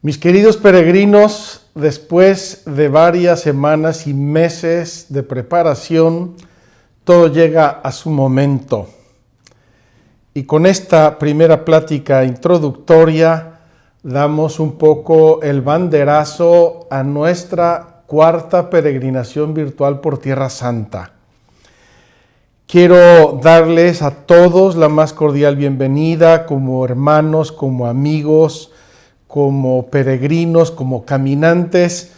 Mis queridos peregrinos, después de varias semanas y meses de preparación, todo llega a su momento. Y con esta primera plática introductoria, damos un poco el banderazo a nuestra cuarta peregrinación virtual por Tierra Santa. Quiero darles a todos la más cordial bienvenida como hermanos, como amigos, como peregrinos, como caminantes,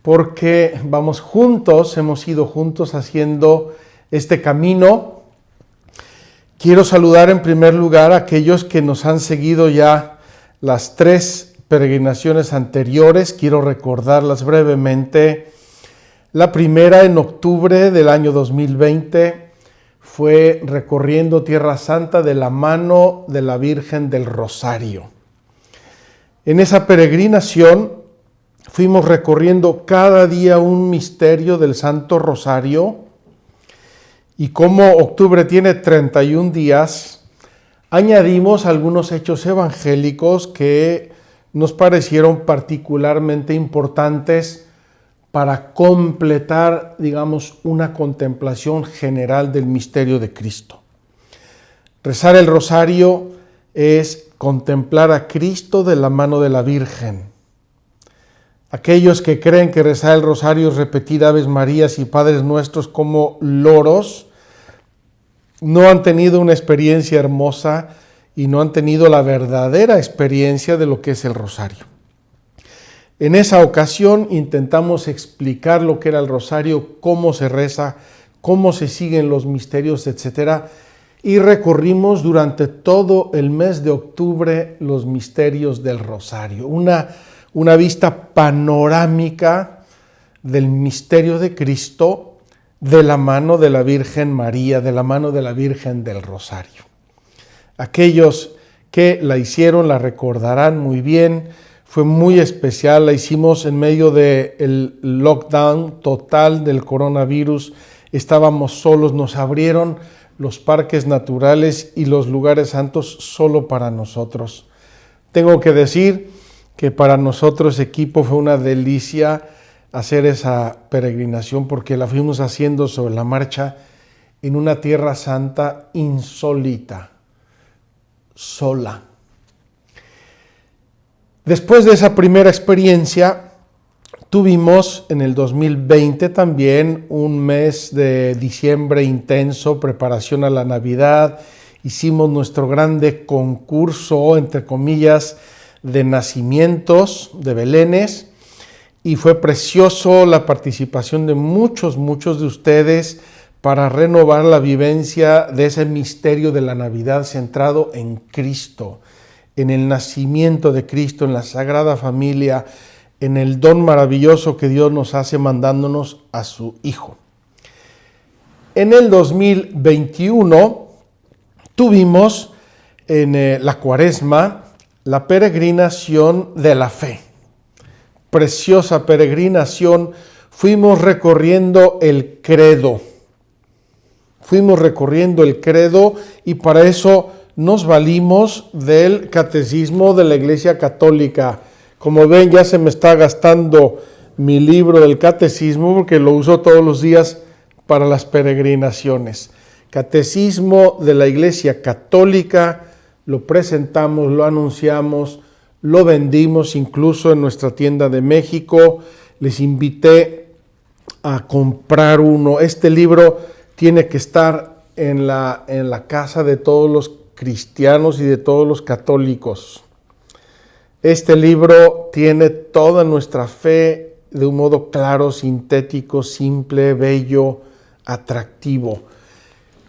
porque vamos juntos, hemos ido juntos haciendo este camino. Quiero saludar en primer lugar a aquellos que nos han seguido ya las 3 peregrinaciones anteriores. Quiero recordarlas brevemente. La primera en octubre del año 2020 fue recorriendo Tierra Santa de la mano de la Virgen del Rosario. En esa peregrinación fuimos recorriendo cada día un misterio del Santo Rosario, y como octubre tiene 31 días, añadimos algunos hechos evangélicos que nos parecieron particularmente importantes para completar, digamos, una contemplación general del misterio de Cristo. Rezar el rosario es contemplar a Cristo de la mano de la Virgen. Aquellos que creen que rezar el rosario es repetir Aves Marías y Padres Nuestros como loros, no han tenido una experiencia hermosa y no han tenido la verdadera experiencia de lo que es el rosario. En esa ocasión intentamos explicar lo que era el rosario, cómo se reza, cómo se siguen los misterios, etc. Y recorrimos durante todo el mes de octubre los misterios del rosario. Una vista panorámica del misterio de Cristo de la mano de la Virgen María, de la mano de la Virgen del Rosario. Aquellos que la hicieron la recordarán muy bien. Fue muy especial, la hicimos en medio del lockdown total del coronavirus. Estábamos solos, nos abrieron los parques naturales y los lugares santos solo para nosotros. Tengo que decir que para nosotros, equipo, fue una delicia hacer esa peregrinación porque la fuimos haciendo sobre la marcha en una Tierra Santa insólita, sola. Después de esa primera experiencia, tuvimos en el 2020 también un mes de diciembre intenso, preparación a la Navidad. Hicimos nuestro grande concurso, entre comillas, de nacimientos, de belenes, y fue precioso la participación de muchos de ustedes para renovar la vivencia de ese misterio de la Navidad centrado en Cristo, en el nacimiento de Cristo, en la Sagrada Familia, en el don maravilloso que Dios nos hace mandándonos a su Hijo. En el 2021 tuvimos en la Cuaresma la peregrinación de la fe. Preciosa peregrinación, fuimos recorriendo el credo. Y para eso nos valimos del catecismo de la Iglesia Católica. Como ven, ya se me está gastando mi libro del catecismo porque lo uso todos los días para las peregrinaciones. Catecismo de la Iglesia Católica, lo presentamos, lo anunciamos, lo vendimos incluso en nuestra tienda de México. Les invité a comprar uno. Este libro tiene que estar en la casa de todos los cristianos y de todos los católicos. Este libro tiene toda nuestra fe de un modo claro, sintético, simple, bello, atractivo.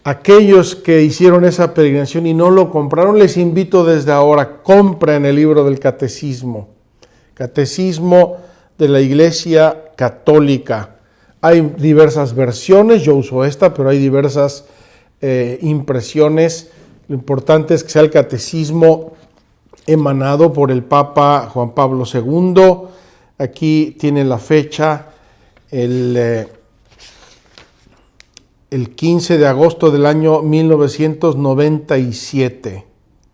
Aquellos que hicieron esa peregrinación y no lo compraron, les invito desde ahora, compren el libro del Catecismo. Catecismo de la Iglesia Católica. Hay diversas versiones, yo uso esta, pero hay diversas impresiones. Lo importante es que sea el catecismo emanado por el Papa Juan Pablo II. Aquí tiene la fecha, el 15 de agosto del año 1997.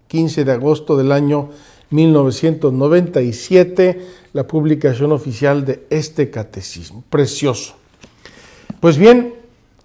15 de agosto del año 1997, la publicación oficial de este catecismo. Precioso. Pues bien,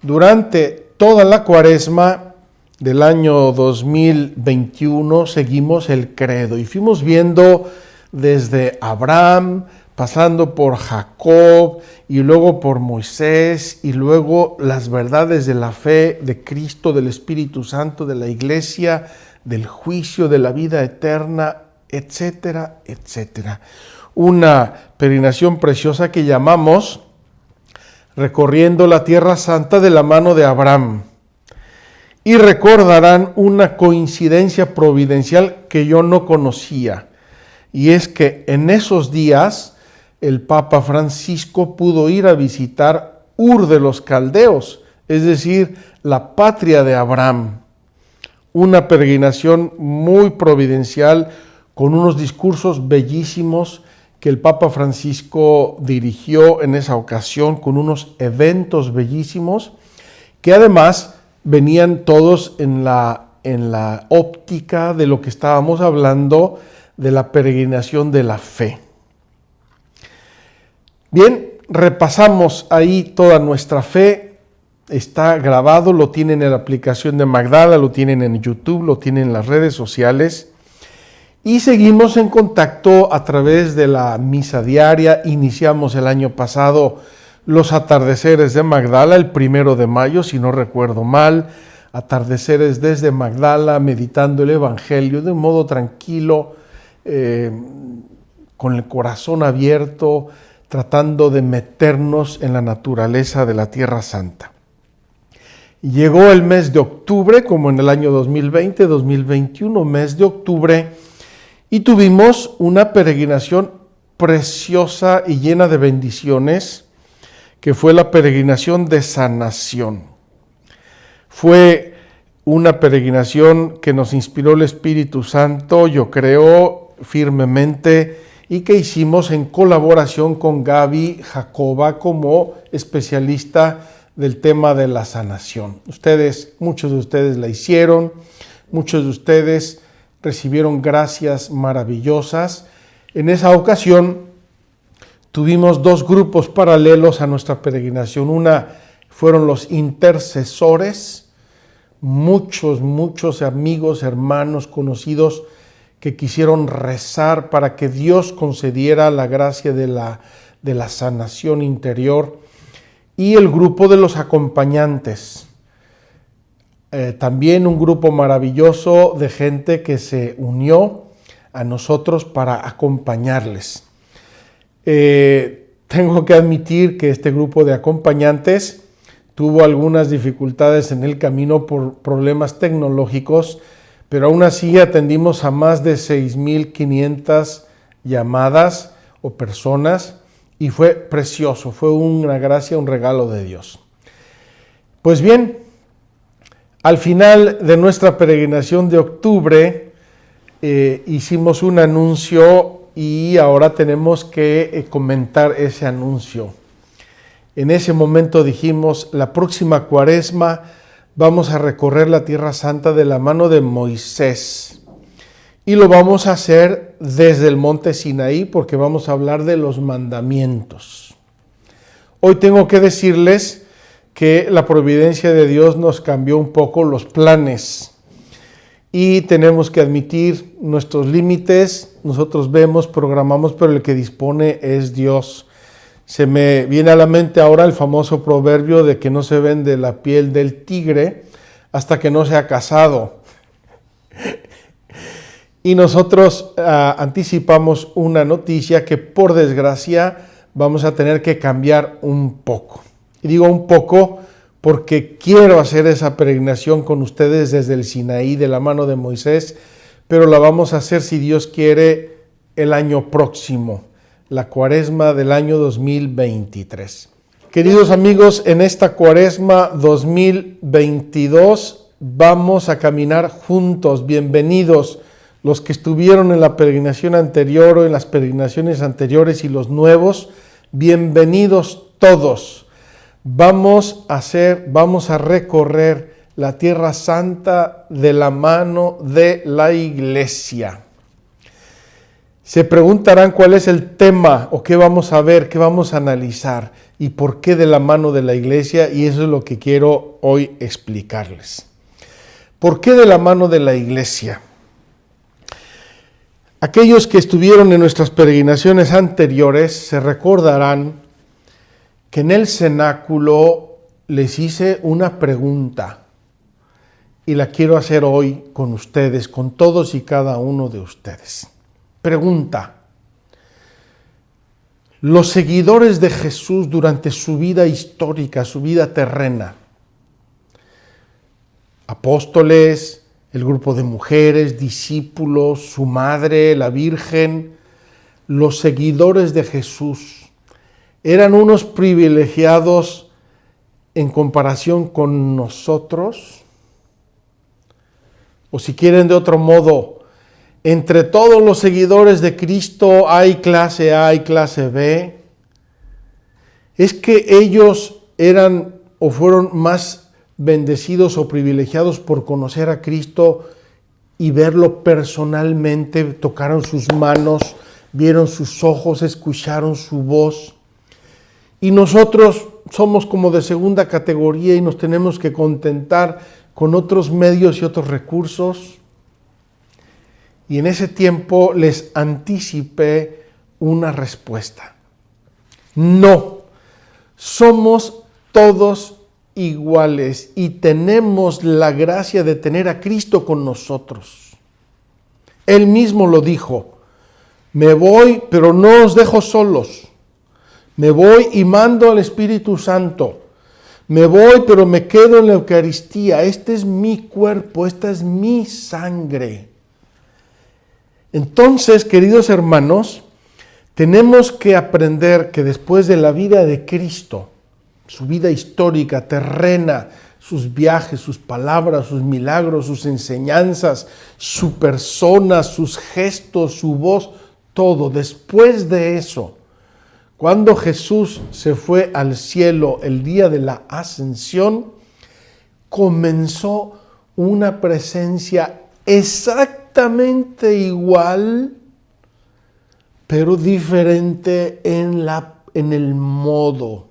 durante toda la Cuaresma del año 2021 seguimos el credo y fuimos viendo desde Abraham, pasando por Jacob y luego por Moisés y luego las verdades de la fe de Cristo, del Espíritu Santo, de la Iglesia, del juicio, de la vida eterna, etcétera, etcétera. Una peregrinación preciosa que llamamos Recorriendo la Tierra Santa de la mano de Abraham. Y recordarán una coincidencia providencial que yo no conocía, y es que en esos días el Papa Francisco pudo ir a visitar Ur de los Caldeos, es decir, la patria de Abraham. Una peregrinación muy providencial con unos discursos bellísimos que el Papa Francisco dirigió en esa ocasión, con unos eventos bellísimos que además venían todos en la óptica de lo que estábamos hablando de la peregrinación de la fe. Bien, repasamos ahí toda nuestra fe, está grabado, lo tienen en la aplicación de Magdala, lo tienen en YouTube, lo tienen en las redes sociales y seguimos en contacto a través de la misa diaria. Iniciamos el año pasado los atardeceres de Magdala, el 1 de mayo, si no recuerdo mal, atardeceres desde Magdala, meditando el Evangelio de un modo tranquilo, con el corazón abierto, tratando de meternos en la naturaleza de la Tierra Santa. Llegó el mes de octubre, como en el año 2020, 2021, mes de octubre, y tuvimos una peregrinación preciosa y llena de bendiciones, que fue la peregrinación de sanación. Fue una peregrinación que nos inspiró el Espíritu Santo, yo creo firmemente, y que hicimos en colaboración con Gaby Jacoba como especialista del tema de la sanación. Muchos de ustedes la hicieron, muchos de ustedes recibieron gracias maravillosas. En esa ocasión tuvimos dos grupos paralelos a nuestra peregrinación. Una fueron los intercesores, muchos amigos, hermanos, conocidos que quisieron rezar para que Dios concediera la gracia de la sanación interior, y el grupo de los acompañantes. También un grupo maravilloso de gente que se unió a nosotros para acompañarles. Tengo que admitir que este grupo de acompañantes tuvo algunas dificultades en el camino por problemas tecnológicos, pero aún así atendimos a más de 6,500 llamadas o personas y fue precioso, fue una gracia, un regalo de Dios. Pues bien, al final de nuestra peregrinación de octubre hicimos un anuncio y ahora tenemos que comentar ese anuncio. En ese momento dijimos, la próxima Cuaresma vamos a recorrer la Tierra Santa de la mano de Moisés. Y lo vamos a hacer desde el monte Sinaí porque vamos a hablar de los mandamientos. Hoy tengo que decirles que la providencia de Dios nos cambió un poco los planes y tenemos que admitir nuestros límites. Nosotros vemos, programamos, pero el que dispone es Dios. Se me viene a la mente ahora el famoso proverbio de que no se vende la piel del tigre hasta que no se ha casado. Y nosotros anticipamos una noticia que por desgracia vamos a tener que cambiar un poco. Y digo un poco porque quiero hacer esa peregrinación con ustedes desde el Sinaí de la mano de Moisés, pero la vamos a hacer, si Dios quiere, el año próximo, la Cuaresma del año 2023. Queridos amigos, en esta Cuaresma 2022 vamos a caminar juntos. Bienvenidos los que estuvieron en la peregrinación anterior o en las peregrinaciones anteriores y los nuevos, bienvenidos todos. Vamos a recorrer la Tierra Santa de la mano de la Iglesia. Se preguntarán cuál es el tema o qué vamos a ver, qué vamos a analizar y por qué de la mano de la iglesia, y eso es lo que quiero hoy explicarles. ¿Por qué de la mano de la iglesia? Aquellos que estuvieron en nuestras peregrinaciones anteriores se recordarán que en el cenáculo les hice una pregunta y la quiero hacer hoy con ustedes, con todos y cada uno de ustedes. Pregunta: los seguidores de Jesús durante su vida histórica, su vida terrena, apóstoles, el grupo de mujeres, discípulos, su madre, la Virgen, los seguidores de Jesús, ¿eran unos privilegiados en comparación con nosotros? O si quieren de otro modo, entre todos los seguidores de Cristo hay clase A y clase B. ¿Es que ellos eran o fueron más bendecidos o privilegiados por conocer a Cristo y verlo personalmente? Tocaron sus manos, vieron sus ojos, escucharon su voz. Y nosotros somos como de segunda categoría y nos tenemos que contentar con otros medios y otros recursos. Y en ese tiempo les anticipé una respuesta. No, somos todos iguales y tenemos la gracia de tener a Cristo con nosotros. Él mismo lo dijo: me voy, pero no os dejo solos. Me voy y mando al Espíritu Santo. Me voy, pero me quedo en la Eucaristía. Este es mi cuerpo, esta es mi sangre. Entonces, queridos hermanos, tenemos que aprender que después de la vida de Cristo, su vida histórica, terrena, sus viajes, sus palabras, sus milagros, sus enseñanzas, su persona, sus gestos, su voz, todo, después de eso, cuando Jesús se fue al cielo el día de la ascensión, comenzó una presencia exactamente igual, pero diferente en el modo.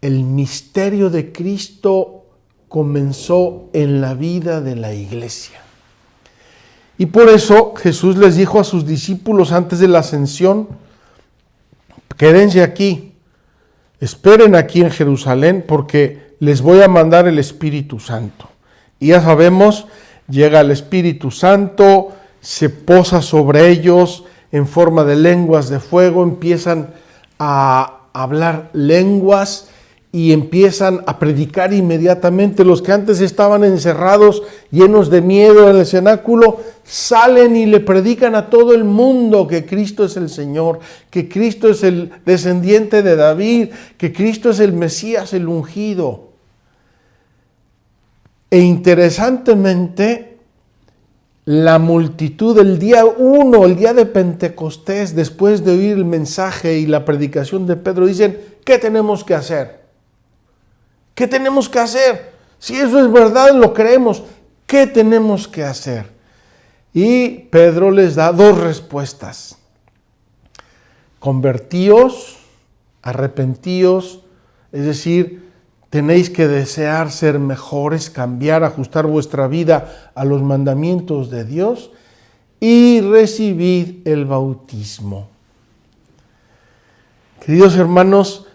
El misterio de Cristo comenzó en la vida de la iglesia. Y por eso Jesús les dijo a sus discípulos antes de la ascensión: quédense aquí, esperen aquí en Jerusalén, porque les voy a mandar el Espíritu Santo. Y ya sabemos, llega el Espíritu Santo, se posa sobre ellos en forma de lenguas de fuego, empiezan a hablar lenguas y empiezan a predicar inmediatamente. Los que antes estaban encerrados, llenos de miedo en el cenáculo, salen y le predican a todo el mundo que Cristo es el Señor, que Cristo es el descendiente de David, que Cristo es el Mesías, el ungido. E interesantemente, la multitud el día 1, el día de Pentecostés, después de oír el mensaje y la predicación de Pedro, dicen: ¿qué tenemos que hacer? ¿Qué tenemos que hacer? Si eso es verdad, lo creemos. ¿Qué tenemos que hacer? Y Pedro les da dos respuestas: convertíos, arrepentíos, es decir, tenéis que desear ser mejores, cambiar, ajustar vuestra vida a los mandamientos de Dios, y recibid el bautismo. Queridos hermanos,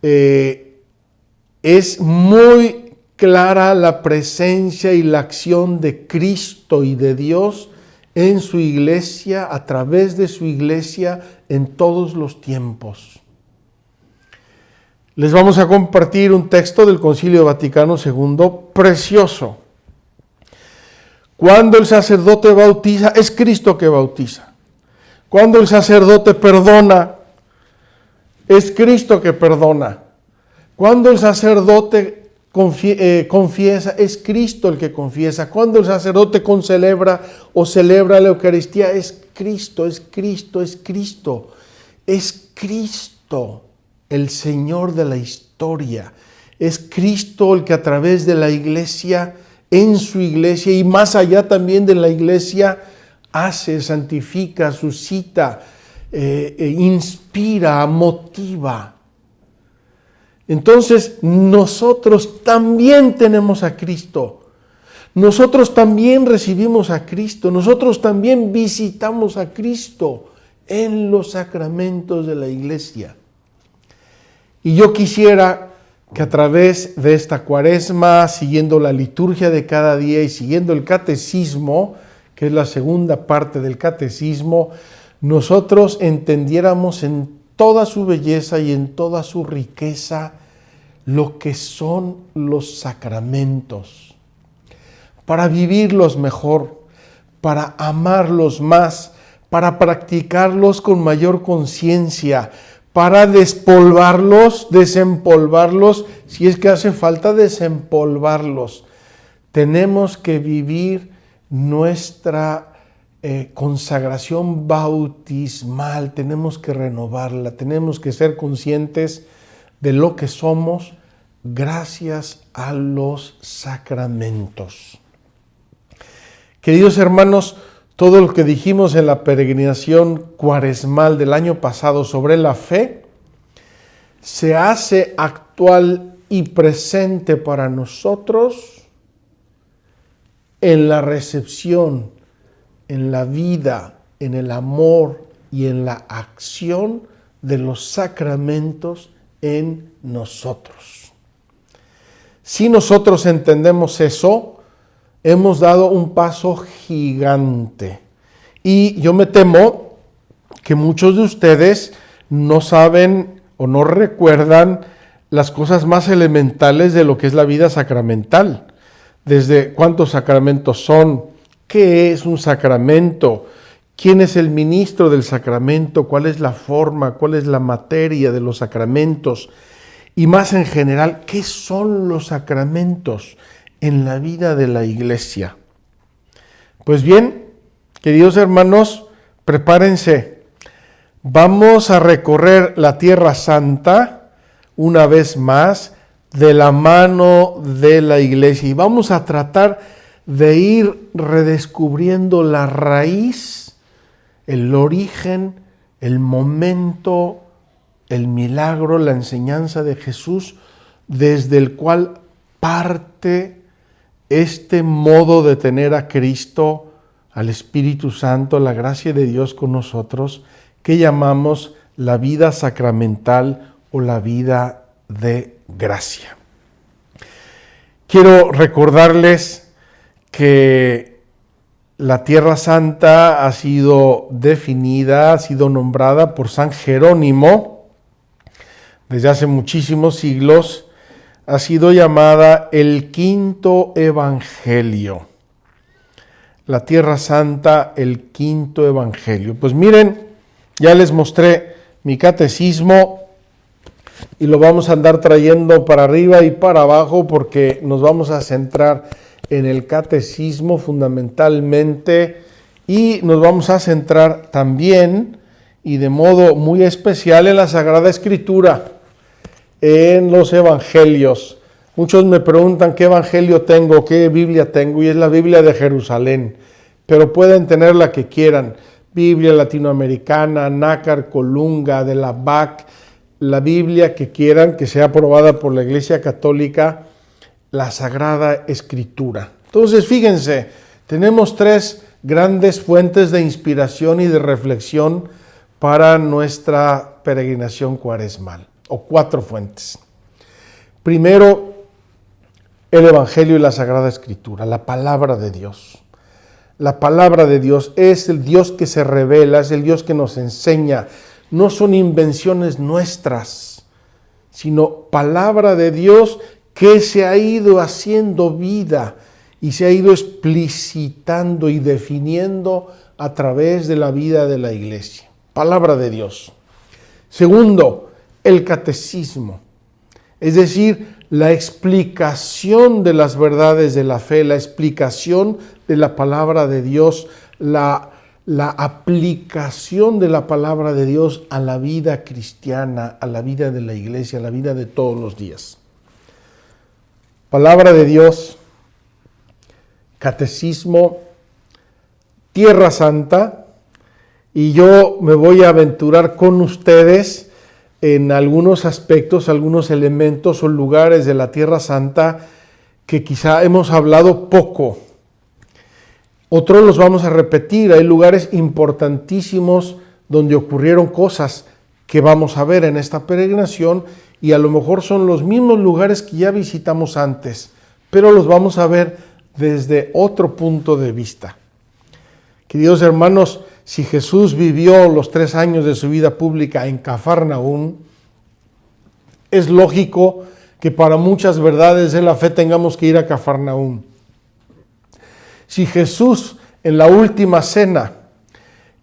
es muy clara la presencia y la acción de Cristo y de Dios en su iglesia, a través de su iglesia, en todos los tiempos. Les vamos a compartir un texto del Concilio Vaticano II precioso. Cuando el sacerdote bautiza, es Cristo que bautiza. Cuando el sacerdote perdona, es Cristo que perdona. Cuando el sacerdote confiesa, es Cristo el que confiesa. Cuando el sacerdote concelebra o celebra la Eucaristía, es Cristo, es Cristo, es Cristo. Es Cristo el Señor de la historia. Es Cristo el que a través de la iglesia, en su iglesia y más allá también de la iglesia, hace, santifica, suscita, inspira, motiva. Entonces nosotros también tenemos a Cristo. Nosotros también recibimos a Cristo. Nosotros también visitamos a Cristo en los sacramentos de la iglesia. Y yo quisiera que a través de esta Cuaresma, siguiendo la liturgia de cada día y siguiendo el catecismo, que es la segunda parte del catecismo, nosotros entendiéramos en toda su belleza y en toda su riqueza lo que son los sacramentos, para vivirlos mejor, para amarlos más, para practicarlos con mayor conciencia, para despolvarlos, desempolvarlos, si es que hace falta desempolvarlos. Tenemos que vivir nuestra consagración bautismal, tenemos que renovarla, tenemos que ser conscientes de lo que somos gracias a los sacramentos. Queridos hermanos, todo lo que dijimos en la peregrinación cuaresmal del año pasado sobre la fe se hace actual y presente para nosotros en la recepción, en la vida, en el amor y en la acción de los sacramentos en nosotros. Si nosotros entendemos eso, hemos dado un paso gigante. Y yo me temo que muchos de ustedes no saben o no recuerdan las cosas más elementales de lo que es la vida sacramental. Desde cuántos sacramentos son, qué es un sacramento, quién es el ministro del sacramento, cuál es la forma, cuál es la materia de los sacramentos y más en general, qué son los sacramentos en la vida de la iglesia. Pues bien, queridos hermanos, prepárense. Vamos a recorrer la Tierra Santa una vez más de la mano de la iglesia y vamos a tratar de ir redescubriendo la raíz, el origen, el momento, el milagro, la enseñanza de Jesús, desde el cual parte este modo de tener a Cristo, al Espíritu Santo, la gracia de Dios con nosotros, que llamamos la vida sacramental o la vida de gracia. Quiero recordarles que la Tierra Santa ha sido definida, ha sido nombrada por San Jerónimo desde hace muchísimos siglos. Ha sido llamada el quinto evangelio. La Tierra Santa, el quinto evangelio. Pues miren, ya les mostré mi catecismo y lo vamos a andar trayendo para arriba y para abajo porque nos vamos a centrar en el catecismo fundamentalmente y nos vamos a centrar también y de modo muy especial en la Sagrada Escritura, en los evangelios. Muchos me preguntan qué evangelio tengo, qué Biblia tengo, y es la Biblia de Jerusalén, pero pueden tener la que quieran, Biblia latinoamericana, Nácar, Colunga, de la BAC, la Biblia que quieran, que sea aprobada por la Iglesia Católica, la Sagrada Escritura. Entonces, fíjense, tenemos tres grandes fuentes de inspiración y de reflexión para nuestra peregrinación cuaresmal, o cuatro fuentes. Primero, el Evangelio y la Sagrada Escritura, la palabra de Dios. La palabra de Dios es el Dios que se revela, es el Dios que nos enseña. No son invenciones nuestras, sino palabra de Dios que se ha ido haciendo vida y se ha ido explicitando y definiendo a través de la vida de la iglesia. Palabra de Dios. Segundo, el catecismo, es decir, la explicación de las verdades de la fe, la explicación de la palabra de Dios, la aplicación de la palabra de Dios a la vida cristiana, a la vida de la iglesia, a la vida de todos los días. Palabra de Dios, catecismo, Tierra Santa, y yo me voy a aventurar con ustedes en algunos aspectos, algunos elementos o lugares de la Tierra Santa que quizá hemos hablado poco. Otros los vamos a repetir. Hay lugares importantísimos donde ocurrieron cosas que vamos a ver en esta peregrinación y a lo mejor son los mismos lugares que ya visitamos antes, pero los vamos a ver desde otro punto de vista. Queridos hermanos, si Jesús vivió los 3 años de su vida pública en Cafarnaúm, es lógico que para muchas verdades de la fe tengamos que ir a Cafarnaúm. Si Jesús en la última cena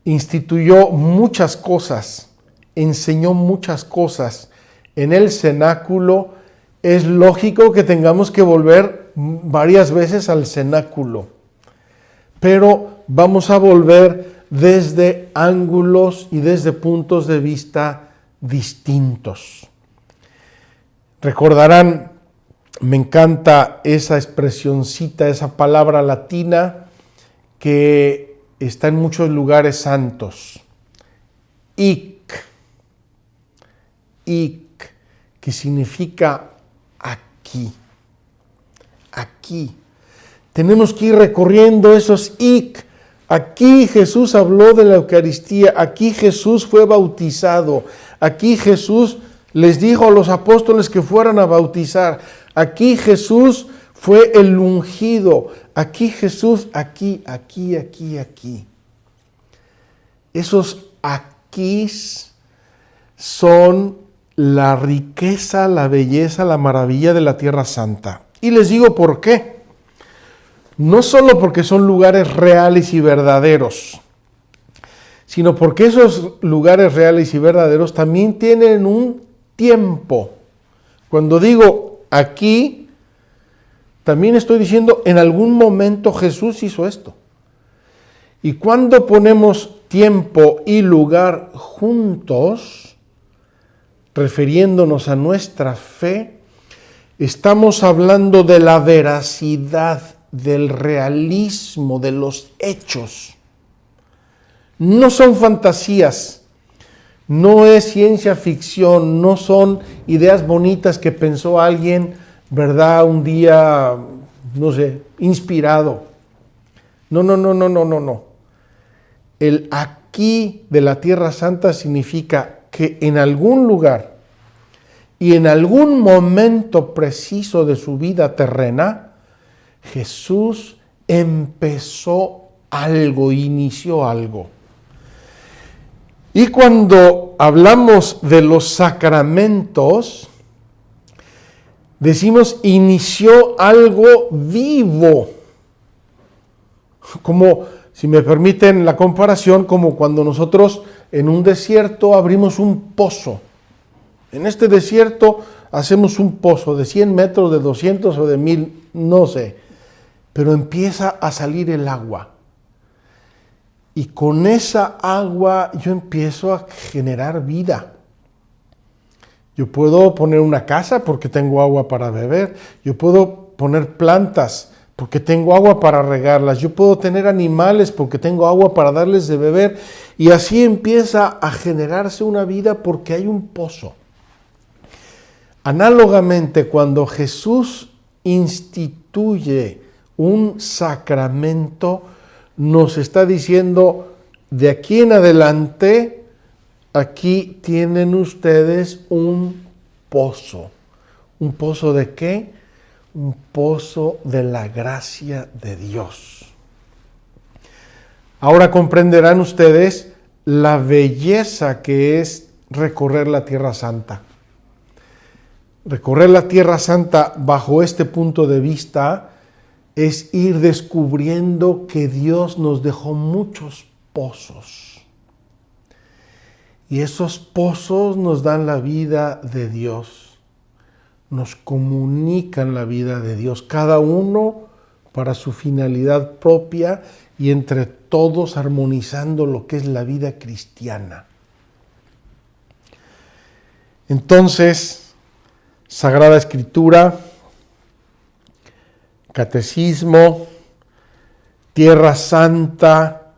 instituyó muchas cosas, enseñó muchas cosas en el cenáculo, es lógico que tengamos que volver varias veces al cenáculo, pero vamos a volver desde ángulos y desde puntos de vista distintos. Recordarán, me encanta esa expresioncita, esa palabra latina que está en muchos lugares santos. Hic, que significa aquí. Aquí. Tenemos que ir recorriendo esos hic. Aquí Jesús habló de la Eucaristía, aquí Jesús fue bautizado, aquí Jesús les dijo a los apóstoles que fueran a bautizar, aquí Jesús fue el ungido, aquí Jesús, aquí. Esos aquís son la riqueza, la belleza, la maravilla de la Tierra Santa. Y les digo por qué. No solo porque son lugares reales y verdaderos, sino porque esos lugares reales y verdaderos también tienen un tiempo. Cuando digo aquí, también estoy diciendo en algún momento Jesús hizo esto. Y cuando ponemos tiempo y lugar juntos, refiriéndonos a nuestra fe, estamos hablando de la veracidad, del realismo, de los hechos. No son fantasías, no es ciencia ficción, no son ideas bonitas que pensó alguien, ¿verdad? Un día, no sé, inspirado. No. El aquí de la Tierra Santa significa que en algún lugar y en algún momento preciso de su vida terrena, Jesús empezó algo, inició algo. Y cuando hablamos de los sacramentos, decimos inició algo vivo. Como, si me permiten la comparación, como cuando nosotros en un desierto abrimos un pozo. En este desierto hacemos un pozo de 100 metros, de 200 o de 1000, no sé. Pero empieza a salir el agua. Y con esa agua yo empiezo a generar vida. Yo puedo poner una casa porque tengo agua para beber. Yo puedo poner plantas porque tengo agua para regarlas. Yo puedo tener animales porque tengo agua para darles de beber. Y así empieza a generarse una vida porque hay un pozo. Análogamente, cuando Jesús instituye un sacramento, nos está diciendo, de aquí en adelante, aquí tienen ustedes un pozo. ¿Un pozo de qué? Un pozo de la gracia de Dios. Ahora comprenderán ustedes la belleza que es recorrer la Tierra Santa. Recorrer la Tierra Santa bajo este punto de vista es ir descubriendo que Dios nos dejó muchos pozos. Y esos pozos nos dan la vida de Dios, nos comunican la vida de Dios, cada uno para su finalidad propia y entre todos armonizando lo que es la vida cristiana. Entonces, Sagrada Escritura, Catecismo, Tierra Santa,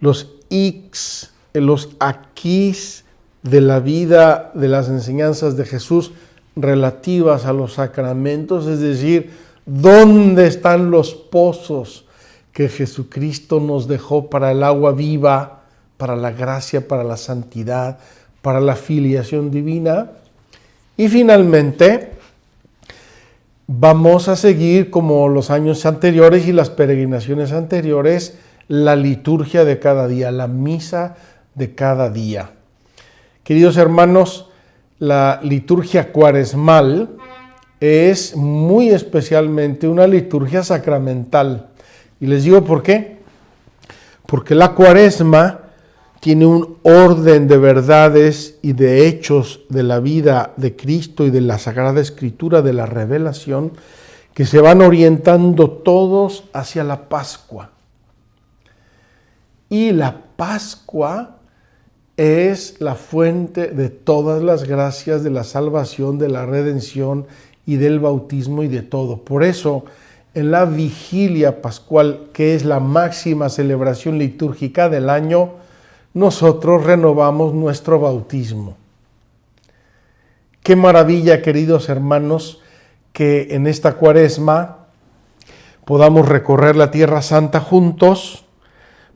los ics, los aquís de la vida, de las enseñanzas de Jesús relativas a los sacramentos, es decir, ¿dónde están los pozos que Jesucristo nos dejó para el agua viva, para la gracia, para la santidad, para la filiación divina? Y finalmente, vamos a seguir, como los años anteriores y las peregrinaciones anteriores, la liturgia de cada día, la misa de cada día. Queridos hermanos, la liturgia cuaresmal es muy especialmente una liturgia sacramental. Y les digo por qué. Porque la cuaresma tiene un orden de verdades y de hechos de la vida de Cristo y de la Sagrada Escritura, de la revelación, que se van orientando todos hacia la Pascua. Y la Pascua es la fuente de todas las gracias de la salvación, de la redención y del bautismo y de todo. Por eso, en la vigilia pascual, que es la máxima celebración litúrgica del año, nosotros renovamos nuestro bautismo. Qué maravilla, queridos hermanos, que en esta cuaresma podamos recorrer la Tierra Santa juntos,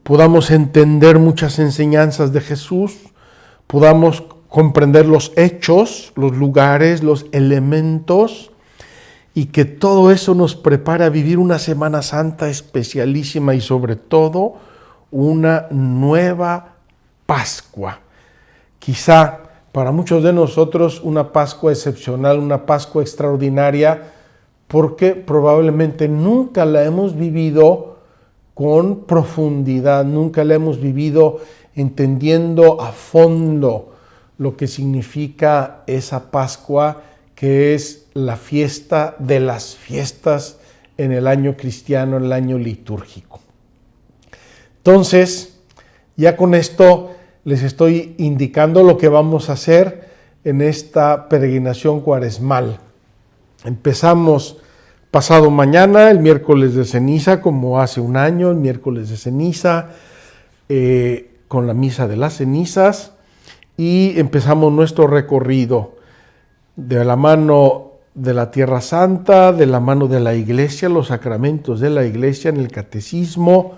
podamos entender muchas enseñanzas de Jesús, podamos comprender los hechos, los lugares, los elementos, y que todo eso nos prepare a vivir una Semana Santa especialísima y sobre todo una nueva Pascua. Quizá para muchos de nosotros una Pascua excepcional, una Pascua extraordinaria, porque probablemente nunca la hemos vivido con profundidad, nunca la hemos vivido entendiendo a fondo lo que significa esa Pascua, que es la fiesta de las fiestas en el año cristiano, en el año litúrgico. Entonces, ya con esto les estoy indicando lo que vamos a hacer en esta peregrinación cuaresmal. Empezamos pasado mañana, el miércoles de ceniza, como hace un año, el miércoles de ceniza, con la misa de las cenizas, y empezamos nuestro recorrido de la mano de la Tierra Santa, de la mano de la Iglesia, los sacramentos de la Iglesia en el catecismo,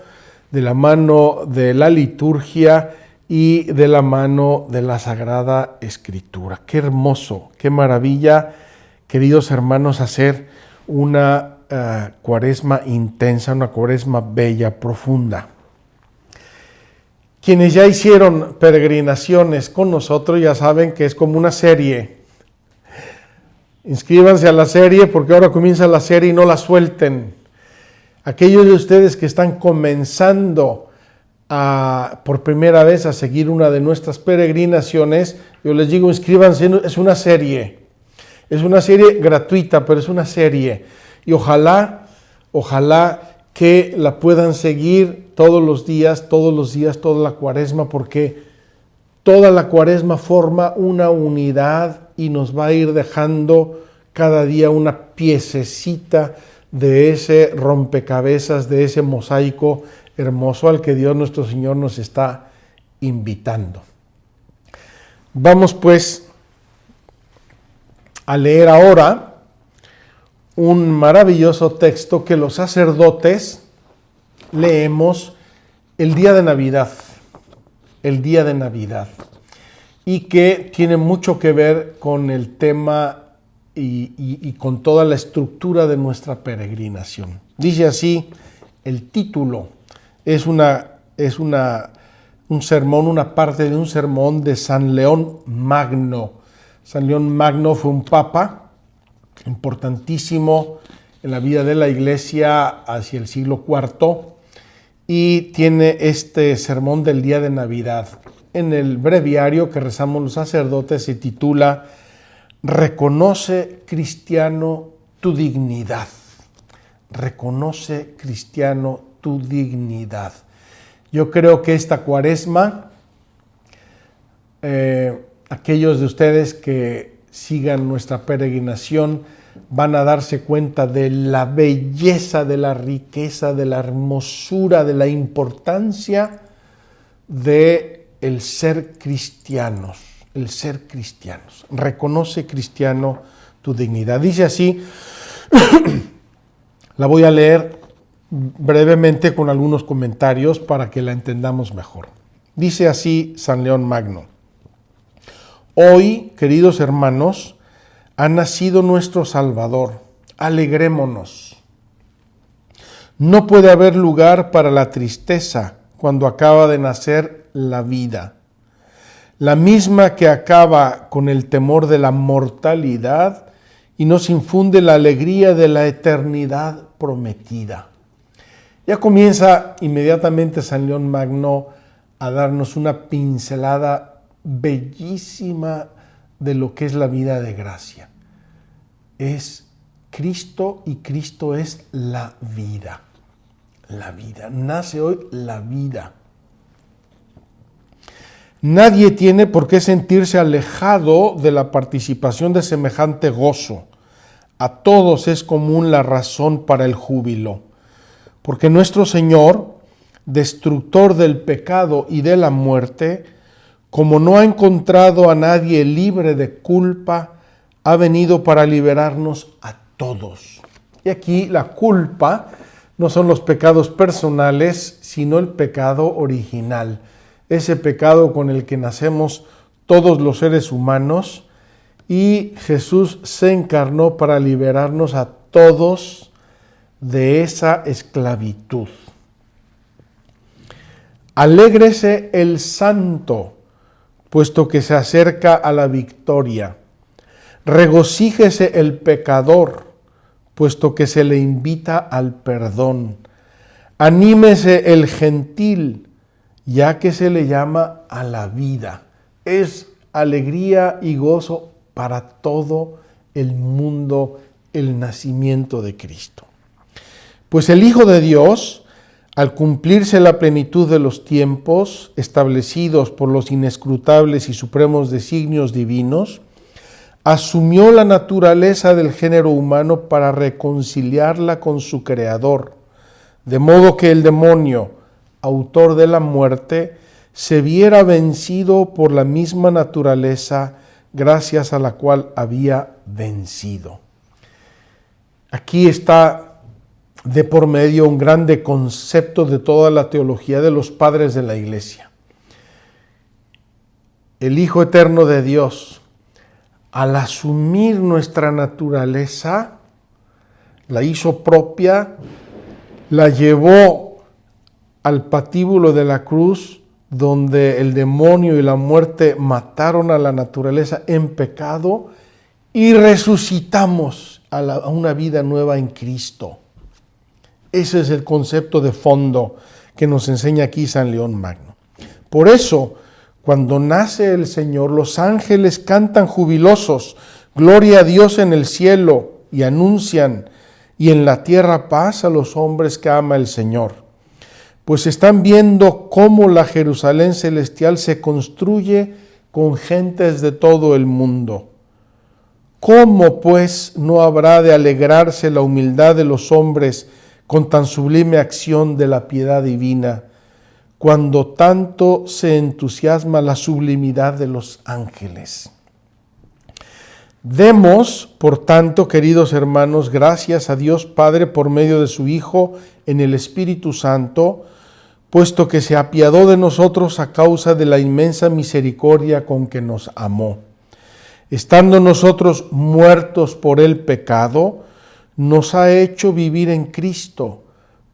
de la mano de la liturgia y de la mano de la Sagrada Escritura. Qué hermoso, qué maravilla, queridos hermanos, hacer una cuaresma intensa, una cuaresma bella, profunda. Quienes ya hicieron peregrinaciones con nosotros ya saben que es como una serie. Inscríbanse a la serie porque ahora comienza la serie y no la suelten. Aquellos de ustedes que están comenzando por primera vez a seguir una de nuestras peregrinaciones, yo les digo, inscríbanse, es una serie gratuita, pero es una serie, y ojalá que la puedan seguir todos los días, toda la cuaresma, porque toda la cuaresma forma una unidad y nos va a ir dejando cada día una piececita de ese rompecabezas, de ese mosaico hermoso al que Dios nuestro Señor nos está invitando. Vamos pues a leer ahora un maravilloso texto que los sacerdotes leemos el día de Navidad, y que tiene mucho que ver con el tema y con toda la estructura de nuestra peregrinación. Dice así el título, es un sermón, una parte de un sermón de San León Magno. San León Magno fue un papa importantísimo en la vida de la Iglesia hacia el siglo IV y tiene este sermón del día de Navidad. En el breviario que rezamos los sacerdotes se titula Reconoce, cristiano, tu dignidad. Reconoce, cristiano, tu dignidad. Yo creo que esta cuaresma, aquellos de ustedes que sigan nuestra peregrinación van a darse cuenta de la belleza, de la riqueza, de la hermosura, de la importancia de el ser cristianos, el ser cristianos. Reconoce, cristiano, tu dignidad. Dice así, la voy a leer brevemente con algunos comentarios para que la entendamos mejor. Dice así San León Magno: hoy, queridos hermanos, ha nacido nuestro Salvador. Alegrémonos. No puede haber lugar para la tristeza cuando acaba de nacer la vida, la misma que acaba con el temor de la mortalidad y nos infunde la alegría de la eternidad prometida. Ya comienza inmediatamente San León Magno a darnos una pincelada bellísima de lo que es la vida de gracia. Es Cristo y Cristo es la vida. La vida. Nace hoy la vida. Nadie tiene por qué sentirse alejado de la participación de semejante gozo. A todos es común la razón para el júbilo, porque nuestro Señor, destructor del pecado y de la muerte, como no ha encontrado a nadie libre de culpa, ha venido para liberarnos a todos. Y aquí la culpa no son los pecados personales, sino el pecado original. Ese pecado con el que nacemos todos los seres humanos, y Jesús se encarnó para liberarnos a todos de esa esclavitud. Alégrese el santo, puesto que se acerca a la victoria. Regocíjese el pecador, puesto que se le invita al perdón. Anímese el gentil, ya que se le llama a la vida. Es alegría y gozo para todo el mundo el nacimiento de Cristo. Pues el Hijo de Dios, al cumplirse la plenitud de los tiempos establecidos por los inescrutables y supremos designios divinos, asumió la naturaleza del género humano para reconciliarla con su Creador, de modo que el demonio, autor de la muerte, se viera vencido por la misma naturaleza gracias a la cual había vencido. Aquí está de por medio un grande concepto de toda la teología de los padres de la Iglesia. El Hijo Eterno de Dios, al asumir nuestra naturaleza, la hizo propia, la llevó al patíbulo de la cruz, donde el demonio y la muerte mataron a la naturaleza en pecado, y resucitamos a una vida nueva en Cristo. Ese es el concepto de fondo que nos enseña aquí San León Magno. Por eso, cuando nace el Señor, los ángeles cantan jubilosos, gloria a Dios en el cielo, y anuncian, y en la tierra paz a los hombres que ama el Señor. Pues están viendo cómo la Jerusalén celestial se construye con gentes de todo el mundo. ¿Cómo, pues, no habrá de alegrarse la humildad de los hombres con tan sublime acción de la piedad divina, cuando tanto se entusiasma la sublimidad de los ángeles? Demos, por tanto, queridos hermanos, gracias a Dios Padre por medio de su Hijo en el Espíritu Santo, puesto que se apiadó de nosotros a causa de la inmensa misericordia con que nos amó. Estando nosotros muertos por el pecado, nos ha hecho vivir en Cristo,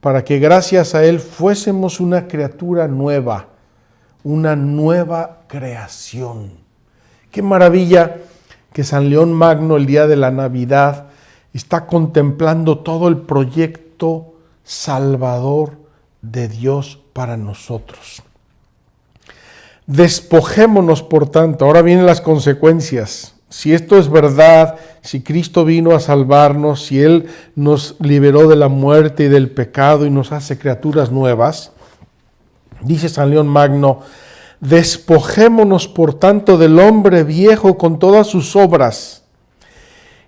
para que gracias a Él fuésemos una criatura nueva, una nueva creación. Qué maravilla que San León Magno, el día de la Navidad, está contemplando todo el proyecto salvador de Dios para nosotros. Despojémonos, por tanto, ahora vienen las consecuencias. Si esto es verdad, si Cristo vino a salvarnos, si Él nos liberó de la muerte y del pecado y nos hace criaturas nuevas, dice San León Magno, despojémonos por tanto del hombre viejo con todas sus obras,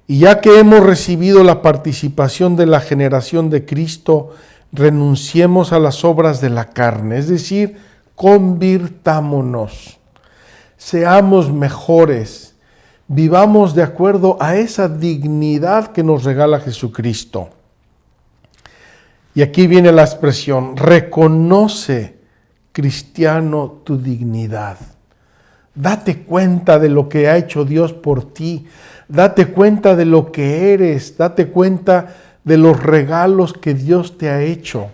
y ya que hemos recibido la participación de la generación de Cristo, renunciemos a las obras de la carne, es decir, convirtámonos, seamos mejores, vivamos de acuerdo a esa dignidad que nos regala Jesucristo. Y aquí viene la expresión, reconoce, cristiano, tu dignidad. Date cuenta de lo que ha hecho Dios por ti, date cuenta de lo que eres, date cuenta de los regalos que Dios te ha hecho.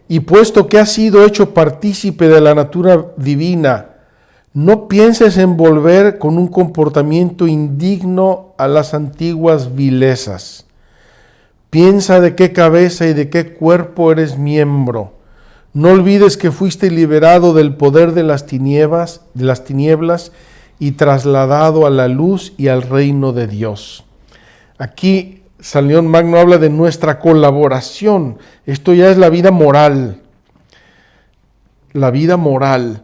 Y puesto que has sido hecho partícipe de la natura divina, no pienses en volver con un comportamiento indigno a las antiguas vilezas. Piensa de qué cabeza y de qué cuerpo eres miembro. No olvides que fuiste liberado del poder de las tinieblas y trasladado a la luz y al reino de Dios. Aquí San León Magno habla de nuestra colaboración. Esto ya es la vida moral. La vida moral.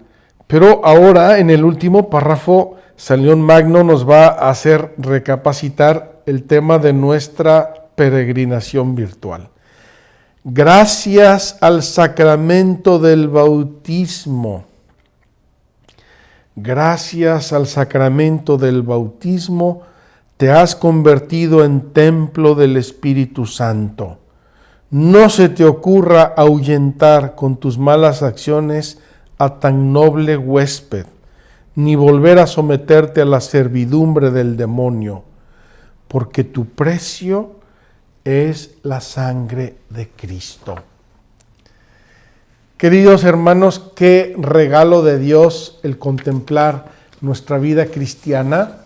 Pero ahora, en el último párrafo, San León Magno nos va a hacer recapacitar el tema de nuestra peregrinación virtual. Gracias al sacramento del bautismo. Gracias al sacramento del bautismo, te has convertido en templo del Espíritu Santo. No se te ocurra ahuyentar con tus malas acciones a tan noble huésped, ni volver a someterte a la servidumbre del demonio, porque tu precio es la sangre de Cristo. Queridos hermanos, qué regalo de Dios el contemplar nuestra vida cristiana,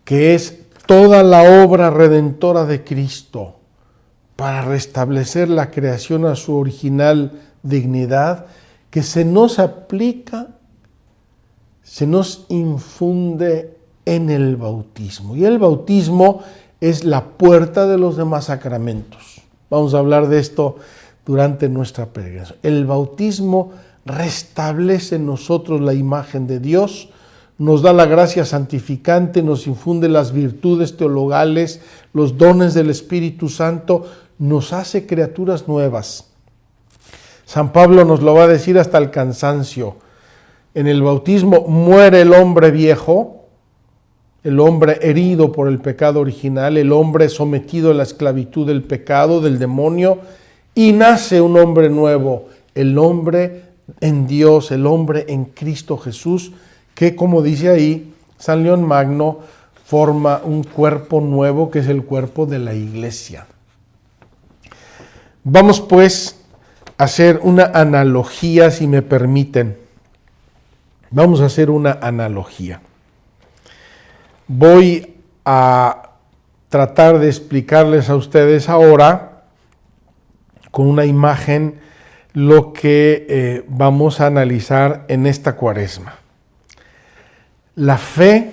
que es toda la obra redentora de Cristo para restablecer la creación a su original dignidad, que se nos aplica, se nos infunde en el bautismo. Y el bautismo es la puerta de los demás sacramentos. Vamos a hablar de esto durante nuestra peregrinación. El bautismo restablece en nosotros la imagen de Dios, nos da la gracia santificante, nos infunde las virtudes teologales, los dones del Espíritu Santo, nos hace criaturas nuevas. San Pablo nos lo va a decir hasta el cansancio. En el bautismo muere el hombre viejo, el hombre herido por el pecado original, el hombre sometido a la esclavitud del pecado, del demonio, y nace un hombre nuevo, el hombre en Dios, el hombre en Cristo Jesús, que, como dice ahí San León Magno, forma un cuerpo nuevo que es el cuerpo de la Iglesia. Vamos pues a hacer una analogía, si me permiten. Vamos a hacer una analogía. Voy a tratar de explicarles a ustedes ahora, con una imagen, lo que vamos a analizar en esta Cuaresma. La fe,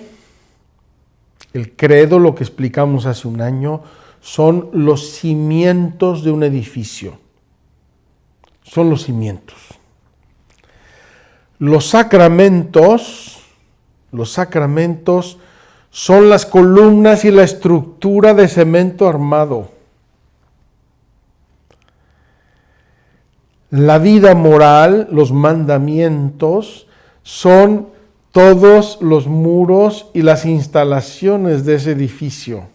el credo, lo que explicamos hace un año, son los cimientos de un edificio. Son los cimientos. Los sacramentos son las columnas y la estructura de cemento armado. La vida moral, los mandamientos, son todos los muros y las instalaciones de ese edificio.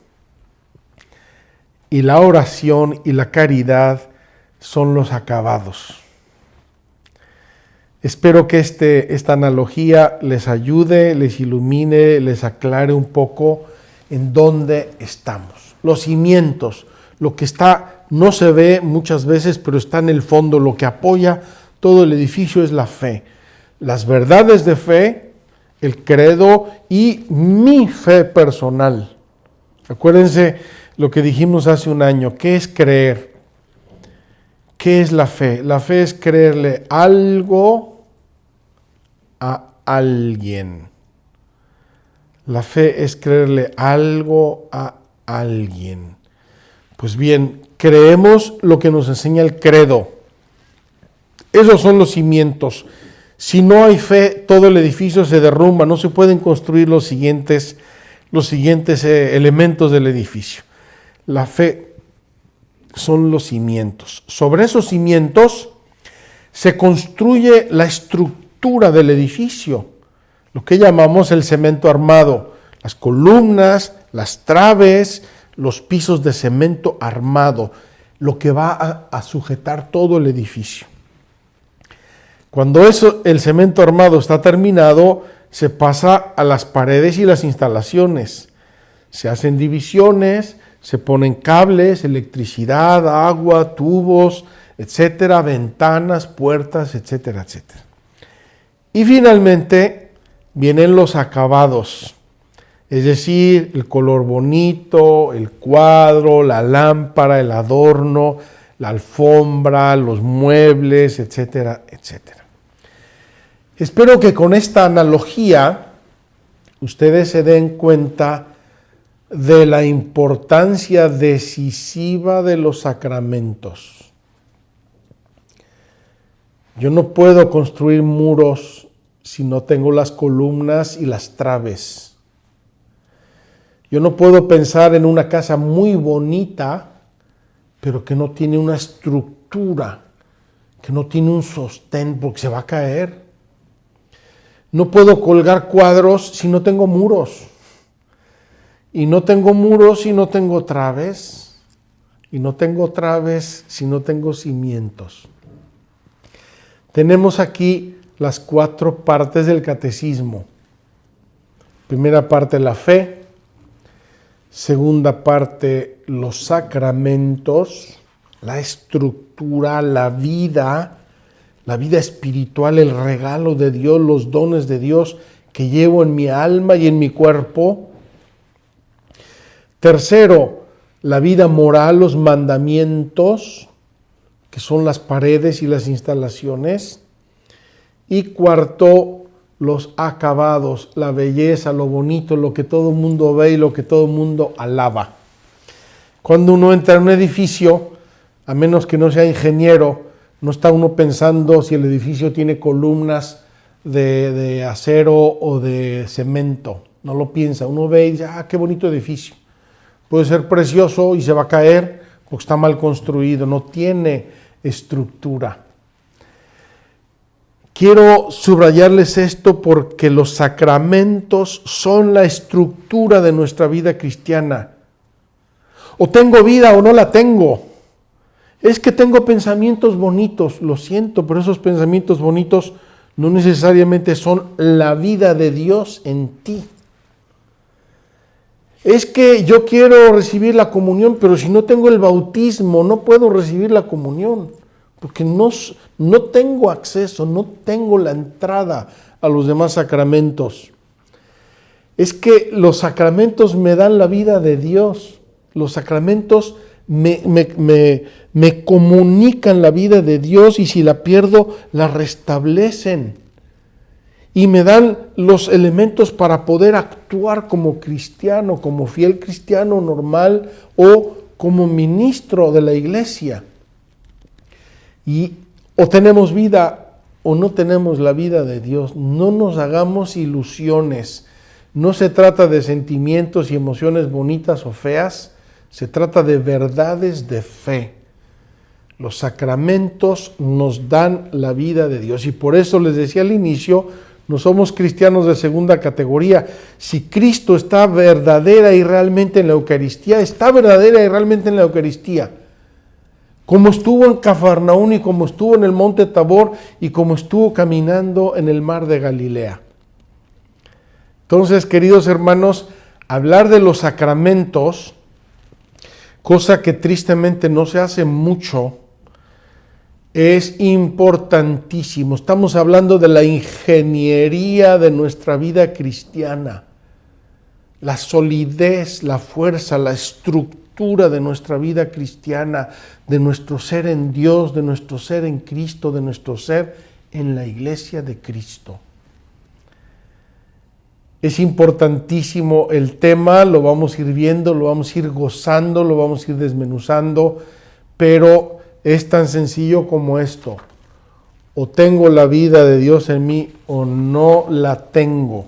Y la oración y la caridad son los acabados. Espero que esta analogía les ayude, les ilumine, les aclare un poco en dónde estamos. Los cimientos, lo que está, no se ve muchas veces, pero está en el fondo, lo que apoya todo el edificio es la fe. Las verdades de fe, el credo y mi fe personal. Acuérdense lo que dijimos hace un año, ¿qué es creer? ¿Qué es la fe? La fe es creerle algo a alguien. La fe es creerle algo a alguien. Pues bien, creemos lo que nos enseña el credo. Esos son los cimientos. Si no hay fe, todo el edificio se derrumba, no se pueden construir los siguientes elementos del edificio. La fe son los cimientos. Sobre esos cimientos se construye la estructura del edificio, lo que llamamos el cemento armado, las columnas, las traves, los pisos de cemento armado, lo que va a sujetar todo el edificio. Cuando el cemento armado está terminado, se pasa a las paredes y las instalaciones. Se hacen divisiones, se ponen cables, electricidad, agua, tubos, etcétera, ventanas, puertas, etcétera, etcétera. Y finalmente vienen los acabados, es decir, el color bonito, el cuadro, la lámpara, el adorno, la alfombra, los muebles, etcétera, etcétera. Espero que con esta analogía ustedes se den cuenta de la importancia decisiva de los sacramentos. Yo no puedo construir muros si no tengo las columnas y las traves. Yo no puedo pensar en una casa muy bonita, pero que no tiene una estructura, que no tiene un sostén, porque se va a caer. No puedo colgar cuadros si no tengo muros. Y no tengo muros si no tengo traves. Y no tengo traves si no tengo cimientos. Tenemos aquí las 4 partes del catecismo. Primera parte, la fe. Segunda parte, los sacramentos, la estructura, la vida espiritual, el regalo de Dios, los dones de Dios que llevo en mi alma y en mi cuerpo. Tercero, la vida moral, los mandamientos, que son las paredes y las instalaciones. Y cuarto, los acabados, la belleza, lo bonito, lo que todo el mundo ve y lo que todo el mundo alaba. Cuando uno entra en un edificio, a menos que no sea ingeniero, no está uno pensando si el edificio tiene columnas de acero o de cemento. No lo piensa. Uno ve y dice, qué bonito edificio. Puede ser precioso y se va a caer porque está mal construido, no tiene estructura. Quiero subrayarles esto porque los sacramentos son la estructura de nuestra vida cristiana. O tengo vida o no la tengo. Es que tengo pensamientos bonitos, lo siento, pero esos pensamientos bonitos no necesariamente son la vida de Dios en ti. Es que yo quiero recibir la comunión, pero si no tengo el bautismo, no puedo recibir la comunión, porque no tengo acceso, no tengo la entrada a los demás sacramentos. Es que los sacramentos me dan la vida de Dios, los sacramentos me comunican la vida de Dios y si la pierdo, la restablecen. Y me dan los elementos para poder actuar como cristiano, como fiel cristiano normal o como ministro de la iglesia. Y o tenemos vida o no tenemos la vida de Dios. No nos hagamos ilusiones. No se trata de sentimientos y emociones bonitas o feas. Se trata de verdades de fe. Los sacramentos nos dan la vida de Dios. Y por eso les decía al inicio, no somos cristianos de segunda categoría. Si Cristo está verdadera y realmente en la Eucaristía, está verdadera y realmente en la Eucaristía. Como estuvo en Cafarnaún y como estuvo en el monte Tabor y como estuvo caminando en el mar de Galilea. Entonces, queridos hermanos, hablar de los sacramentos, cosa que tristemente no se hace mucho, es importantísimo. Estamos hablando de la ingeniería de nuestra vida cristiana, la solidez, la fuerza, la estructura de nuestra vida cristiana, de nuestro ser en Dios, de nuestro ser en Cristo, de nuestro ser en la iglesia de Cristo. Es importantísimo el tema, lo vamos a ir viendo, lo vamos a ir gozando, lo vamos a ir desmenuzando, pero es tan sencillo como esto. O tengo la vida de Dios en mí o no la tengo.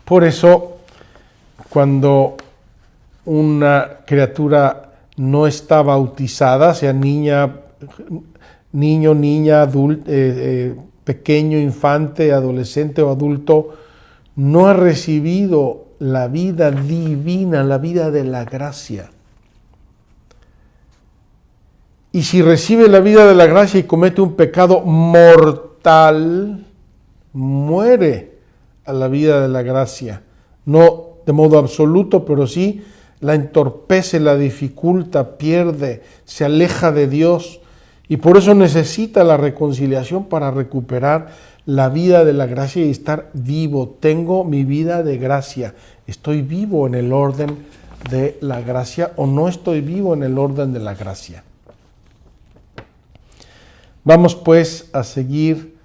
Por eso, cuando una criatura no está bautizada, sea niña, niño, niña, pequeño, infante, adolescente o adulto, no ha recibido la vida divina, la vida de la gracia. Y si recibe la vida de la gracia y comete un pecado mortal, muere a la vida de la gracia. No de modo absoluto, pero sí la entorpece, la dificulta, pierde, se aleja de Dios. Y por eso necesita la reconciliación para recuperar la vida de la gracia y estar vivo. Tengo mi vida de gracia. ¿Estoy vivo en el orden de la gracia o no estoy vivo en el orden de la gracia? Vamos pues a seguir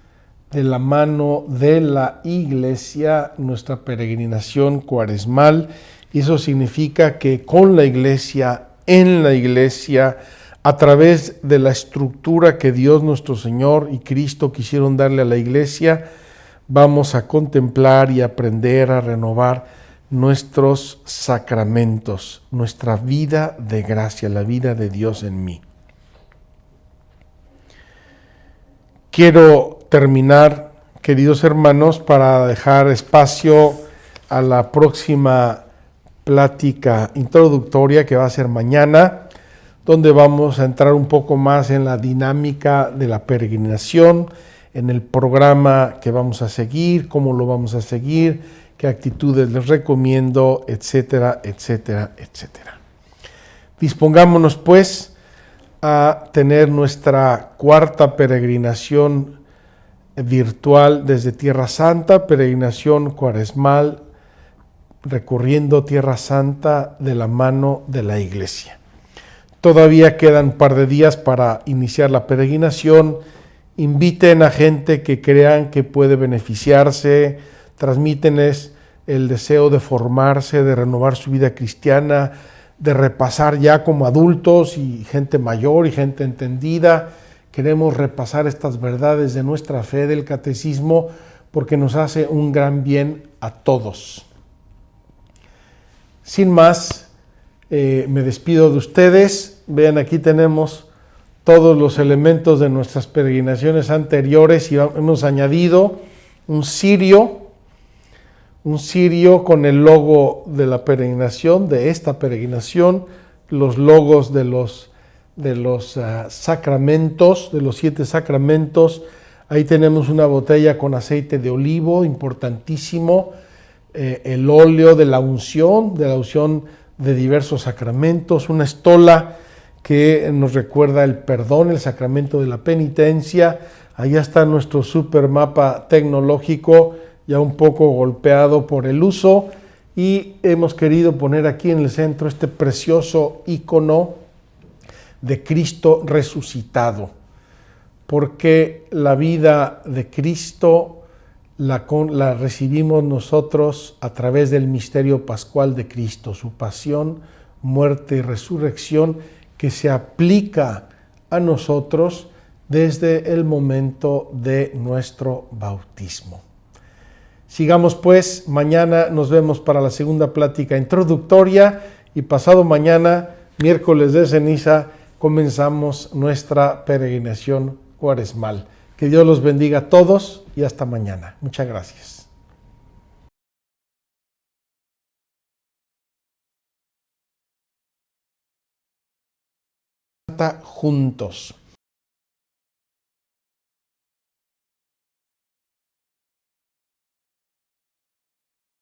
de la mano de la Iglesia nuestra peregrinación cuaresmal, y eso significa que con la Iglesia, en la Iglesia, a través de la estructura que Dios nuestro Señor y Cristo quisieron darle a la Iglesia, vamos a contemplar y aprender a renovar nuestros sacramentos, nuestra vida de gracia, la vida de Dios en mí. Quiero terminar, queridos hermanos, para dejar espacio a la próxima plática introductoria que va a ser mañana, donde vamos a entrar un poco más en la dinámica de la peregrinación, en el programa que vamos a seguir, cómo lo vamos a seguir, qué actitudes les recomiendo, etcétera, etcétera, etcétera. Dispongámonos pues a tener nuestra cuarta peregrinación virtual desde Tierra Santa, peregrinación cuaresmal, recorriendo Tierra Santa de la mano de la Iglesia. Todavía quedan un par de días para iniciar la peregrinación. Inviten a gente que crean que puede beneficiarse, transmítenles el deseo de formarse, de renovar su vida cristiana, de repasar ya como adultos y gente mayor y gente entendida. Queremos repasar estas verdades de nuestra fe, del catecismo, porque nos hace un gran bien a todos. Sin más, me despido de ustedes. Vean, aquí tenemos todos los elementos de nuestras peregrinaciones anteriores y hemos añadido un cirio con el logo de la peregrinación, de esta peregrinación, los logos de los sacramentos, de los 7 sacramentos. Ahí tenemos una botella con aceite de olivo, importantísimo, el óleo de la unción de diversos sacramentos, una estola que nos recuerda el perdón, el sacramento de la penitencia. Allá está nuestro super mapa tecnológico, ya un poco golpeado por el uso, y hemos querido poner aquí en el centro este precioso icono de Cristo resucitado, porque la vida de Cristo la recibimos nosotros a través del misterio pascual de Cristo, su pasión, muerte y resurrección, que se aplica a nosotros desde el momento de nuestro bautismo. Sigamos pues, mañana nos vemos para la segunda plática introductoria y pasado mañana, miércoles de ceniza, comenzamos nuestra peregrinación cuaresmal. Que Dios los bendiga a todos y hasta mañana. Muchas gracias. Juntos.